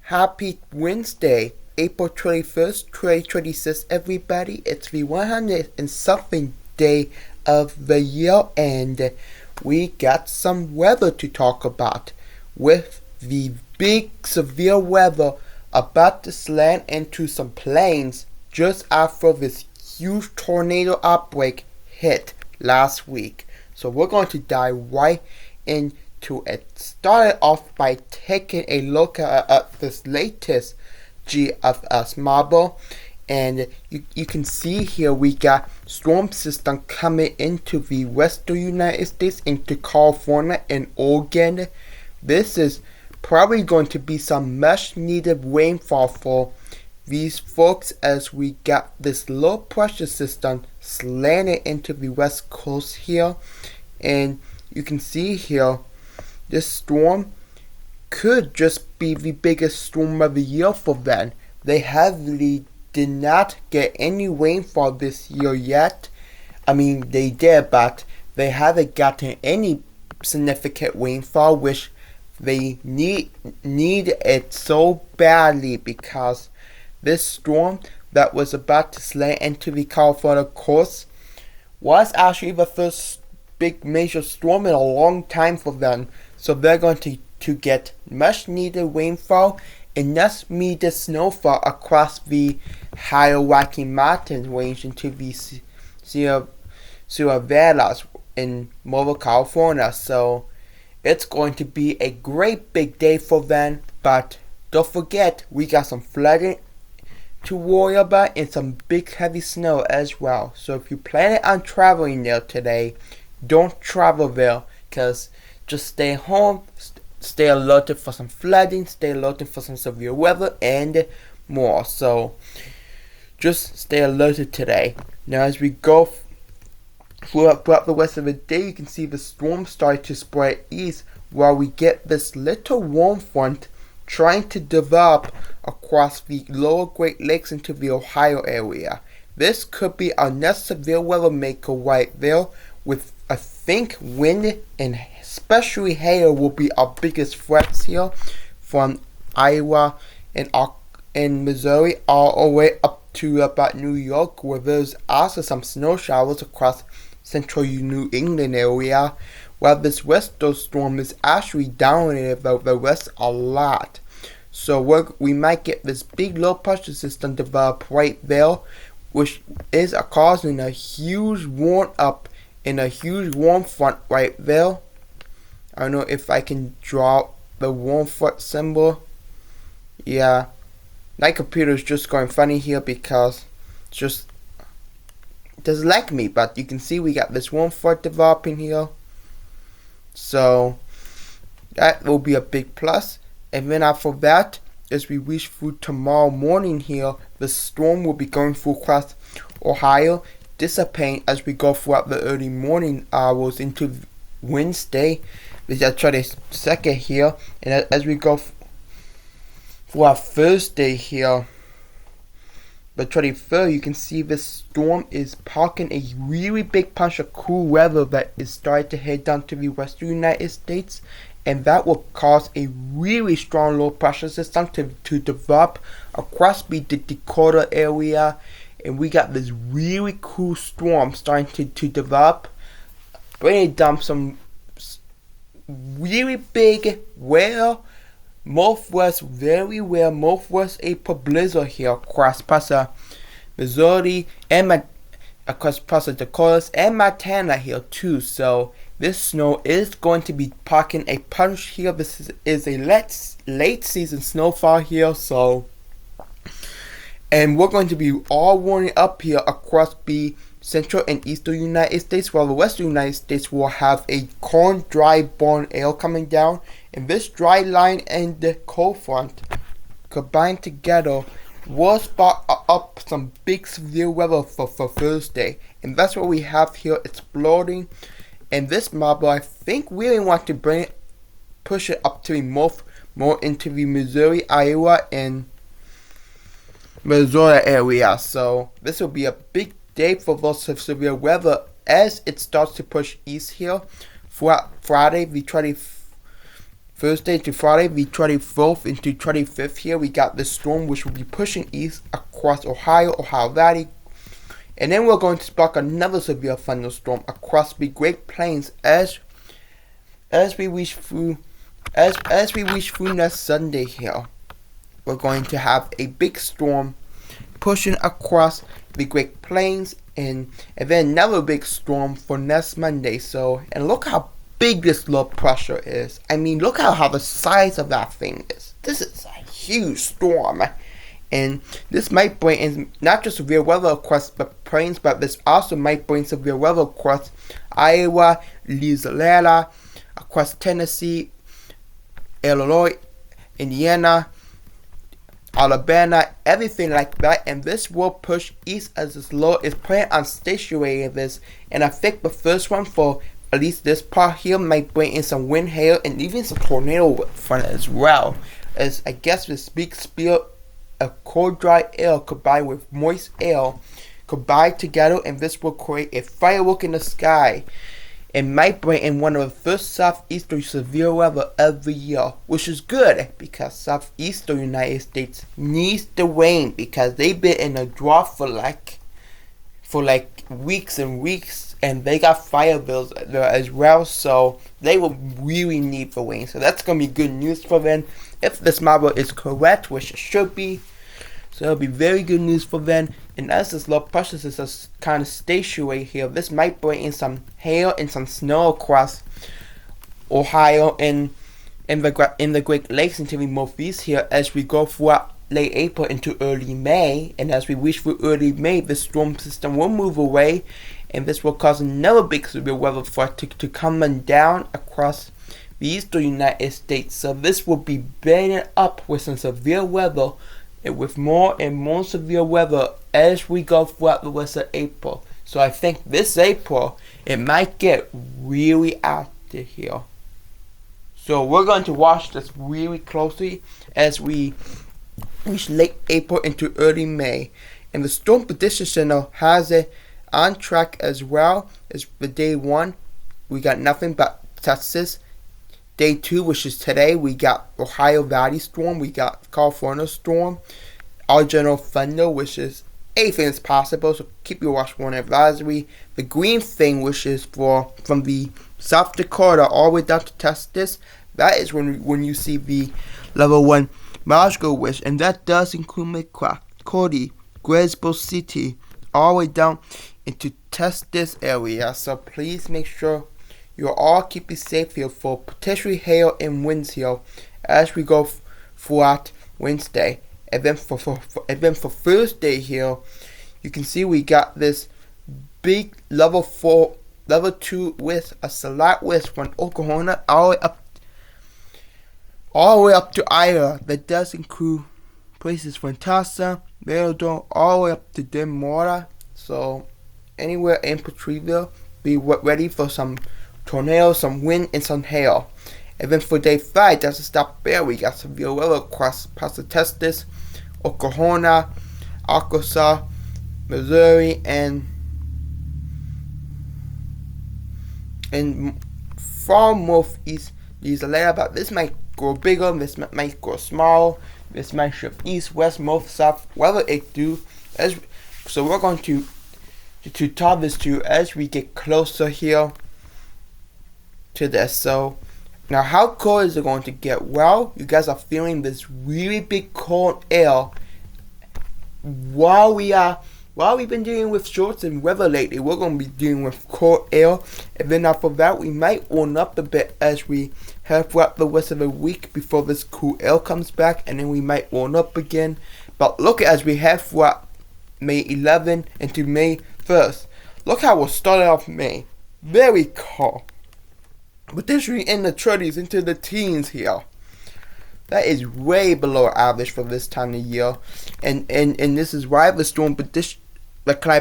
Happy Wednesday, April 21st, 2026, everybody. It's the 100 and something day of the year, and we got some weather to talk about. With the big severe weather about to slam into some plains just after this huge tornado outbreak hit last week. So we're going to dive right into it. Started off by taking a look at this latest GFS model, and you can see here we got storm system coming into the western United States, into California and Oregon. This is probably going to be some much needed rainfall for these folks, as we got this low pressure system slanted into the west coast here. And you can see here, this storm could just be the biggest storm of the year for them. They heavily did not get any rainfall this year yet. I mean, they did, but they haven't gotten any significant rainfall, which they need it so badly, because this storm that was about to slant into the California coast was actually the first big major storm in a long time for them. So they're going to get much needed rainfall and much needed snowfall across the higher Rocky Mountain range into the Sierra Nevadas in Mobile, California. So it's going to be a great big day for them. But don't forget, we got some flooding to worry about and some big heavy snow as well. So if you plan on traveling there today, don't travel there, because just stay home, stay alerted for some flooding, stay alerted for some severe weather, and more. So just stay alerted today. Now as we go throughout the rest of the day, you can see the storm start to spread east, while we get this little warm front trying to develop across the lower Great Lakes into the Ohio area. This could be our next severe weather maker right there, with I think wind and especially hail will be our biggest threats here, from Iowa and Missouri all the way up to about New York, where there's also some snow showers across central New England area, while this western storm is actually dominated by the rest a lot. So we might get this big low pressure system develop right there, which is causing a huge warm up and a huge warm front right there. I don't know if I can draw the warm front symbol. Yeah, my computer is just going funny here because it's just doesn't like me. But you can see we got this warm front developing here, so that will be a big plus. And then after that, as we reach through tomorrow morning here, the storm will be going through across Ohio, dissipating as we go throughout the early morning hours into Wednesday, which is the 22nd here. And as we go for our Thursday here, the 23rd, you can see this storm is parking a really big punch of cool weather that is starting to head down to the western United States, and that will cause a really strong low pressure system to develop across the Dakota area. And we got this really cool storm starting to develop, bringing down some really big, very rare Northwest April blizzard here across parts of Missouri and across parts of Dakotas and Montana here too. So this snow is going to be packing a punch here. This is a late season snowfall here. So, and we're going to be all warming up here across the central and eastern United States, while the western United States will have a cold, dry, born air coming down. And this dry line and the cold front combined together will spark up some big severe weather for Thursday. And that's what we have here exploding. And this model, I think, really want to push it up to more into the Missouri, Iowa, and Missouri area. So this will be a big day for those severe weather as it starts to push east here. Friday, the Thursday to Friday, the 24th into 25th here, we got this storm which will be pushing east across Ohio Valley. And then we're going to spark another severe thunderstorm across the Great Plains as we reach through next Sunday here. We're going to have a big storm pushing across the Great Plains and then another big storm for next Monday. So, and look how big this low pressure is. I mean, look how the size of that thing is. This is a huge storm. And this might bring in not just severe weather across the plains, but this also might bring severe weather across Iowa, Louisiana, across Tennessee, Illinois, Indiana, Alabama, everything like that. And this will push east as this low is planning on stationating this. And I think the first one for at least this part here might bring in some wind, hail, and even some tornado front as well. As I guess this big spill of cold, dry air combined with moist air combine together, and this will create a firework in the sky. It might bring in one of the first southeastern severe weather every year, which is good because southeastern United States needs the rain because they've been in a drought for like weeks and weeks, and they got fire bills there as well, so they will really need the rain. So that's gonna be good news for them if this model is correct, which it should be. So it'll be very good news for them. And as this low pressure is kind of stationary here, this might bring in some hail and some snow across Ohio and in the Great Lakes until we move east here as we go throughout late April into early May. And as we reach through early May, the storm system will move away, and this will cause another big severe weather front to come down across the eastern United States. So this will be banging up with some severe weather and with more and more severe weather as we go throughout the rest of April. So I think this April, it might get really active here. So we're going to watch this really closely as we reach late April into early May. And the Storm Prediction Center has it on track as well as for day 1. We got nothing but Texas. Day 2, which is today, we got Ohio Valley storm, we got California storm, our general thunder, which is anything is possible, so keep your watch warning advisory. The green thing, which is from the South Dakota all the way down to Texas, that is when you see the level 1 Marshall wish, and that does include McCrack, Cody, Grasbo City, all the way down into Texas area. So please make sure you'll all keep it safe here for potentially hail and winds here as we go throughout Wednesday. And then for Thursday here, you can see we got this big level 2 with a slight wind from Oklahoma all the way up to Iowa. That does include places from Tulsa, Maryland, all the way up to Denver. So anywhere in Petreville, be ready for some tornadoes, some wind, and some hail. And then for day 5, doesn't stop there. We got severe weather across parts of Texas, Oklahoma, Arkansas, Missouri, and far northeast Louisiana. But this might grow bigger, this might grow small, this might shift east, west, north, south, whatever it do. So we're going to talk this to you as we get closer here to this. So now, how cold is it going to get? Well, you guys are feeling this really big cold air while we've been dealing with shorts and weather lately. We're going to be dealing with cold air, and then after that we might warm up a bit as we head throughout the rest of the week before this cool air comes back, and then we might warm up again. But look, as we head throughout May 11 into May 1st, look how we're starting off May. Very cold. Potentially in the 30s into the teens here. That is way below average for this time of year. And this is why the Climate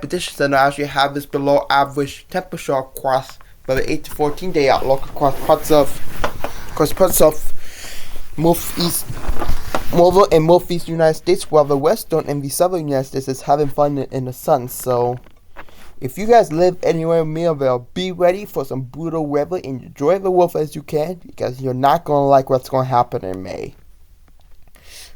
Prediction Center actually have this below average temperature across for the 8 to 14 day outlook across parts of northeast United States, while the western and the southern United States is having fun in the sun. So if you guys live anywhere in Millville, be ready for some brutal weather and enjoy the weather as you can, because you're not going to like what's going to happen in May.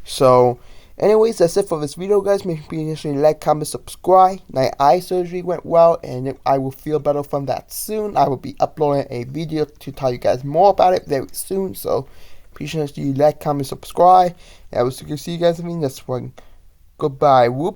So, anyways, that's it for this video, guys. Make sure you like, comment, subscribe. My eye surgery went well, and I will feel better from that soon. I will be uploading a video to tell you guys more about it very soon. So, be sure you like, comment, subscribe. And I will see you guys in the next one. Goodbye. Whoop.